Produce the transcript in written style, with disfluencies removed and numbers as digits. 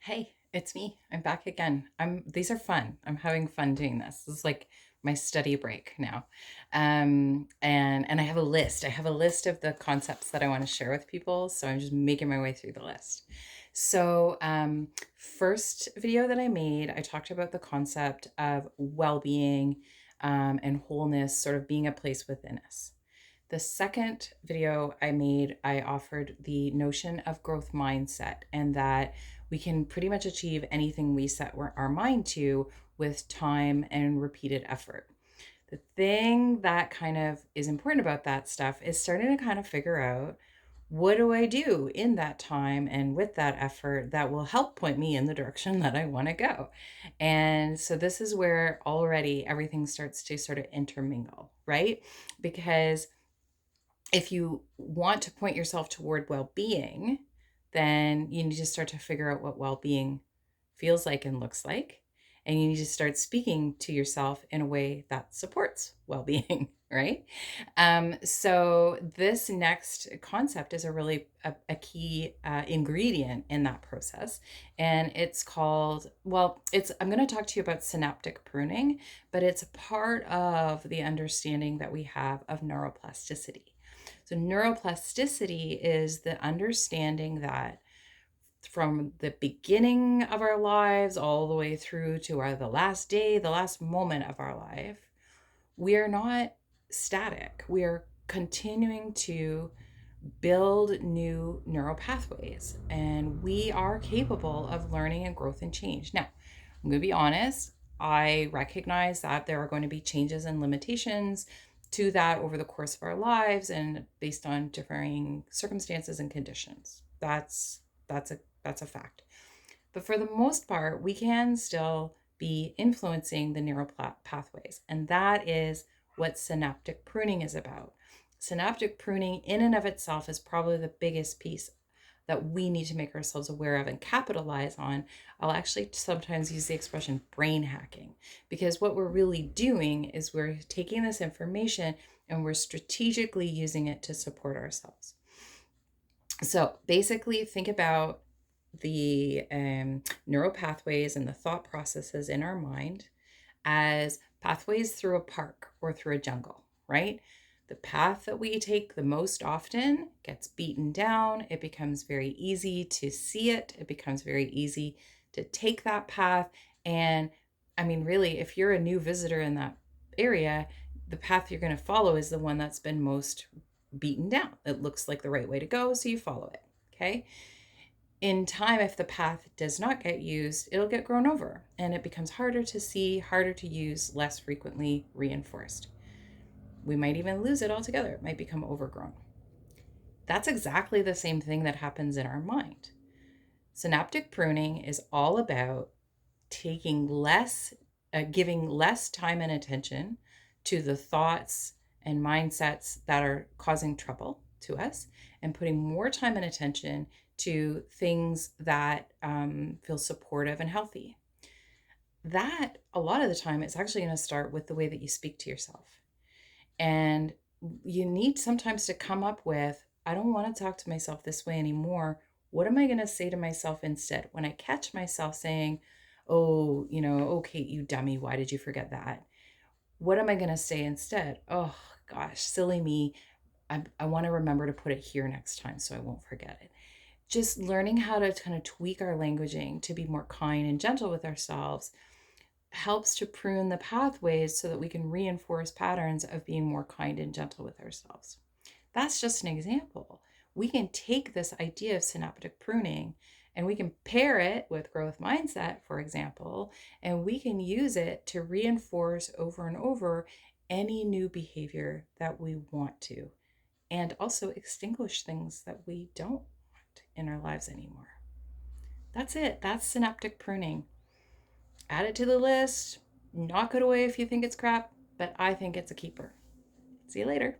Hey, it's me. I'm back again. These are fun. I'm having fun doing this. This is like my study break now. And I have a list. I have a list of the concepts that I want to share with people. So I'm just making my way through the list. So first video that I made, I talked about the concept of well-being and wholeness sort of being a place within us. The second video I made, I offered the notion of growth mindset and that we can pretty much achieve anything we set our mind to with time and repeated effort. The thing that kind of is important about that stuff is starting to kind of figure out what do I do in that time and with that effort that will help point me in the direction that I want to go. And so this is where already everything starts to sort of intermingle, right? Because if you want to point yourself toward well-being, then you need to start to figure out what well-being feels like and looks like. And you need to start speaking to yourself in a way that supports well-being, right? So this next concept is a key ingredient in that process. And it's called, I'm going to talk to you about synaptic pruning, but it's a part of the understanding that we have of neuroplasticity. So, neuroplasticity is the understanding that from the beginning of our lives all the way through to the last day, the last moment of our life, we are not static. We are continuing to build new neural pathways, and we are capable of learning and growth and change. Now, I'm going to be honest, I recognize that there are going to be changes and limitations to that over the course of our lives and based on differing circumstances and conditions. That's a fact. But for the most part, we can still be influencing the neural pathways, and that is what synaptic pruning is about. Synaptic pruning in and of itself is probably the biggest piece that we need to make ourselves aware of and capitalize on. I'll actually sometimes use the expression brain hacking, because what we're really doing is we're taking this information and we're strategically using it to support ourselves. So basically, think about the neural pathways and the thought processes in our mind as pathways through a park or through a jungle, right? The path that we take the most often gets beaten down. It becomes very easy to see it. It becomes very easy to take that path. And I mean, really, if you're a new visitor in that area, the path you're going to follow is the one that's been most beaten down. It looks like the right way to go, so you follow it. Okay. In time, if the path does not get used, it'll get grown over and it becomes harder to see, harder to use, less frequently reinforced. We might even lose it altogether. It might become overgrown. That's exactly the same thing that happens in our mind. Synaptic pruning is all about taking less, giving less time and attention to the thoughts and mindsets that are causing trouble to us, and putting more time and attention to things that feel supportive and healthy. That, a lot of the time, it's actually going to start with the way that you speak to yourself. And you need sometimes to come up with, I don't want to talk to myself this way anymore. What am I going to say to myself instead? When I catch myself saying, oh, oh, Kate, you dummy, why did you forget that? What am I going to say instead? Oh, gosh, silly me. I want to remember to put it here next time so I won't forget it. Just learning how to kind of tweak our languaging to be more kind and gentle with ourselves helps to prune the pathways so that we can reinforce patterns of being more kind and gentle with ourselves. That's just an example. We can take this idea of synaptic pruning and we can pair it with growth mindset, for example, and we can use it to reinforce over and over any new behavior that we want to, and also extinguish things that we don't want in our lives anymore. That's it. That's synaptic pruning. Add it to the list, knock it away if you think it's crap, but I think it's a keeper. See you later.